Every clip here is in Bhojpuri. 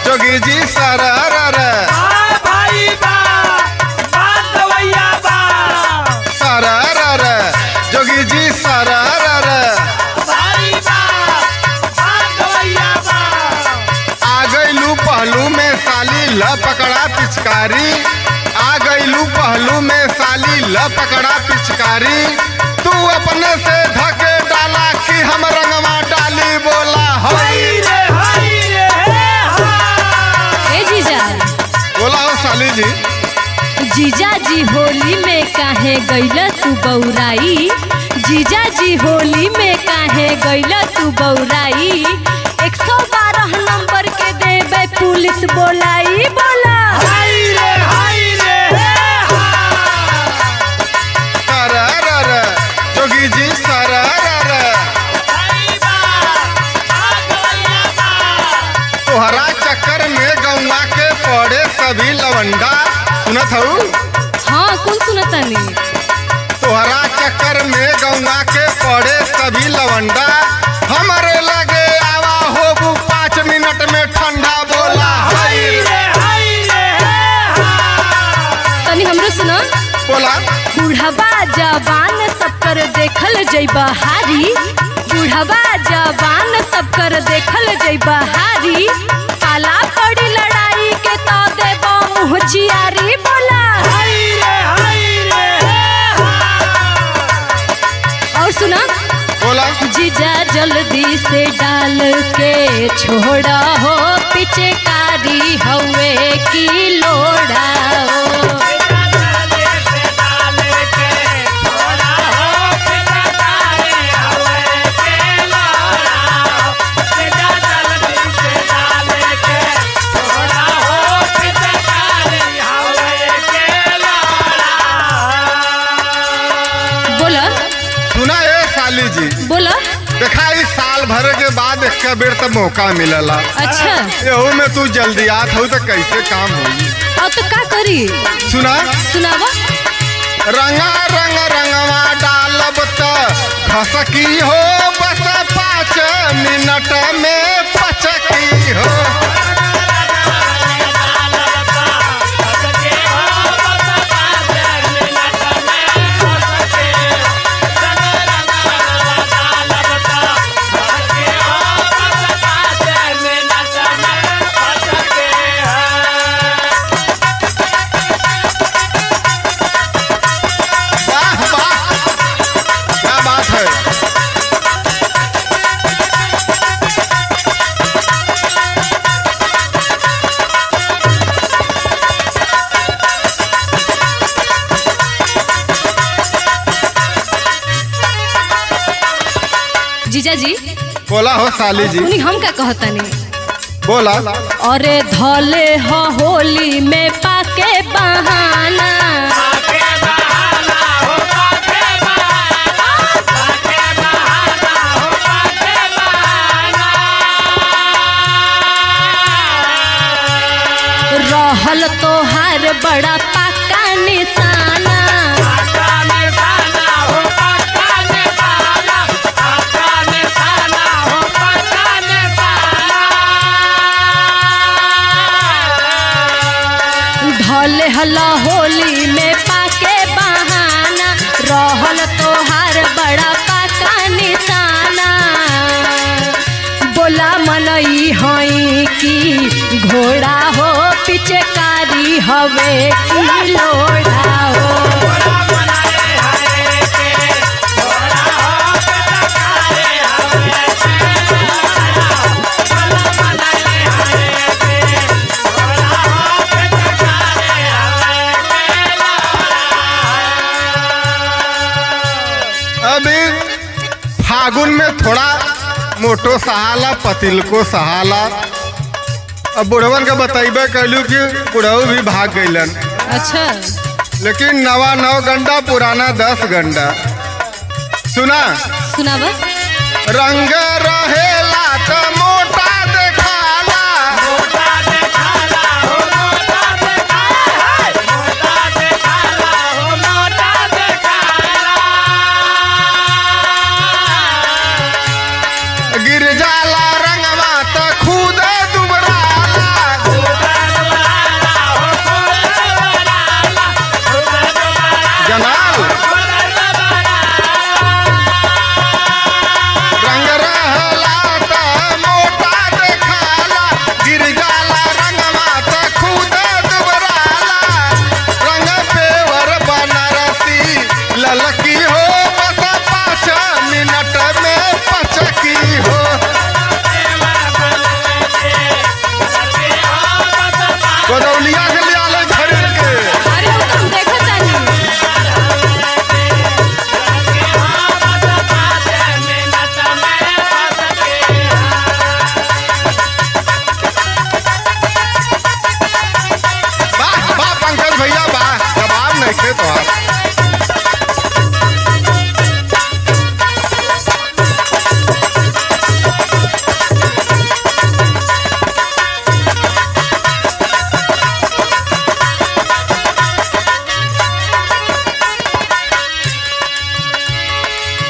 जोगी जी सरर भाई बा बात गवैया बा सरर जोगी जी सरर भाई बा बात गवैया बा आ गईलू पहलू में साली ल पकड़ा पिचकारी आ गईलू पहलू में साली ल पकड़ा पिचकारी तू अपने से धके डाला कि हम रंगवा डाली बोला हाय रे हा ए जीजा बोला हो साली जी। जीजा जी होली में काहे गइला तू बौराई जीजा जी होली में काहे गइला तू बौराई 112 नंबर के देबे पुलिस बोलाई बोला हाय रे सरर जोगी जी सरर भाई बा बात गवैया बा तोहरा चक्कर में गौवा के पड़े सभी लवंडा सुनत हूँ हाँ कौन सुनतानी तोहरा चक्कर में गौवा के पड़े सभी लवंडा हमारे लगे आवा होबू 5 मिनट में ठंडा बोला हाय रे तनी हमरो सुना बोला बुढ़वा जवान सब कर देखल जइबा हारी बुढ़वा जवान सब कर देखल जइबा हारी काला पड़ी लड़ाई के तो देबा मुँह जियारी बोला और सुना बोला जीजा जल्दी से डाल के छोड़ा हो पिचकारी हवे की लोड़ा हो बोला सुना ए साली जी बोला देखा इस साल भर के बाद एक बेर तो मौका मिलला अच्छा एहू में तू जल्दी आत हो तो कैसे काम होगी अब तो का करी सुना सुनावा रंगा रंग रंगवा डालब त खसकी हो बस 5 मिनट में पचकी हो वाह वाह क्या बात है जीजा जी बोला हो साली जी सुनी हम का कहतनी बोला अरे धोले हो होली में पाके बहाना रहल तोहार बड़ा पाका निशाना धोले हला होली में पाके बहाना रहल तोहार बड़ा पाका निशाना बोला मनई हई की घोड़ा हो पिचकारी हवे की लोढ़ा हो अभी फागुन में थोड़ा मोटो सहाला पतिल को सहाला अब बुढ़वन के बतैबे कैलू कि बुढ़ऊ भी भाग गईलन अच्छा लेकिन नवा 9 गंडा पुराना 10 गंडा सुना सुनावा रंग रहेला त मोटा देखाला गिर जाला रंगवा त खुद दुबराला बदौलिया से ले आले खरीद के। अरे वो तुम देखो तानी। वाह वाह पंकज भैया वाह, जवाब नहीं थे तो आप।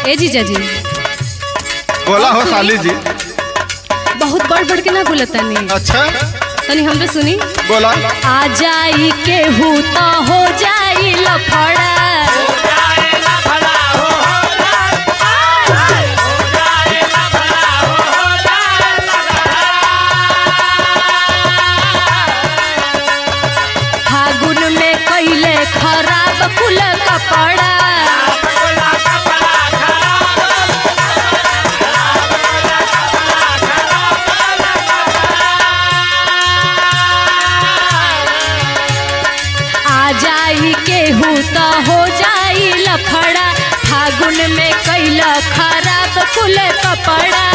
ए जीजा जी बोला हो साली जी। बहुत बढ़ बढ़ के ना बोलतानी। अच्छा तनी हमरे सुनी। बोला। आ जाई केहू तो हो जाई लफड़ा। फागुन में कैले खराब कुल कपड़ा। आ जाई केहू तो हो जाई लफड़ा। फागुन में कैला खराब कुल कपड़ा।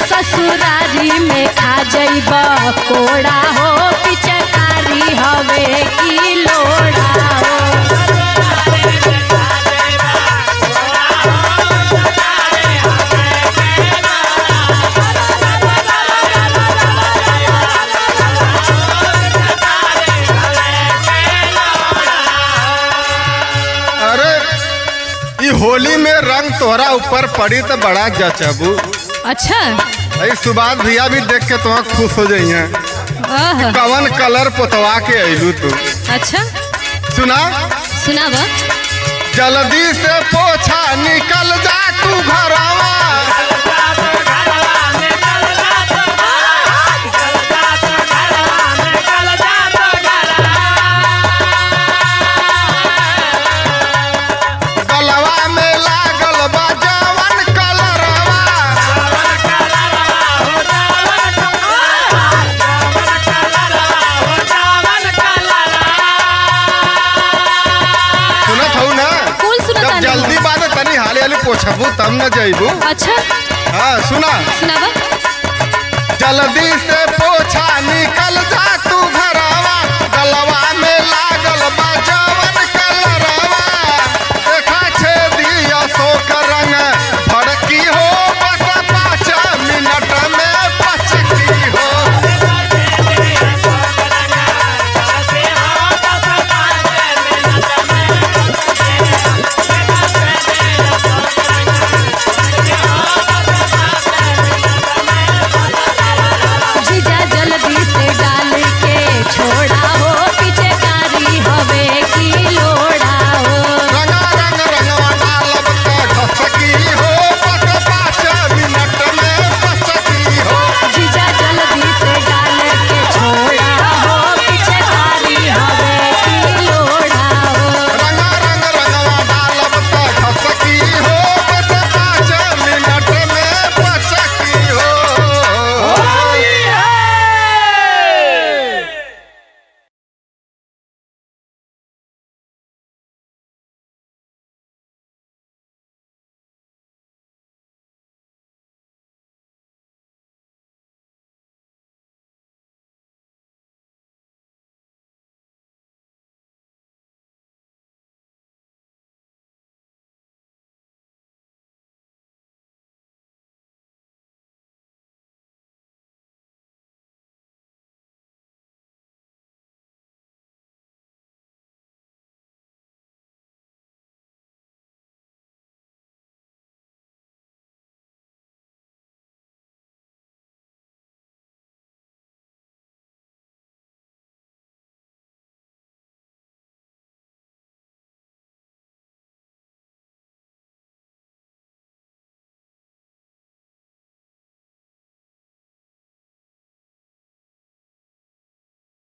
ससुरारी में खा जइब कोड़ा हो। पिचकारी हवे की लोड़ा हो। अरे ई होली में रंग तोहरा ऊपर पड़ी तो बड़ा जचबू। अच्छा। अई सुबाद भैया भी देख के तुम खुश हो जाइए। आह, कवन कलर पोतवा के अइलू तू। अच्छा सुना सुनाब। जल्दी से पोछा निकल जा तू घरवा। गलवा में लागल बा जवन कलरवा। सुनत हूँ ना। कुल जब सुनतानी। जल्दी बात तनी हाली हाली पोछबू तब न जइबू। अच्छा हाँ सुना। सुनाब। जल्दी से पोछा निकल जा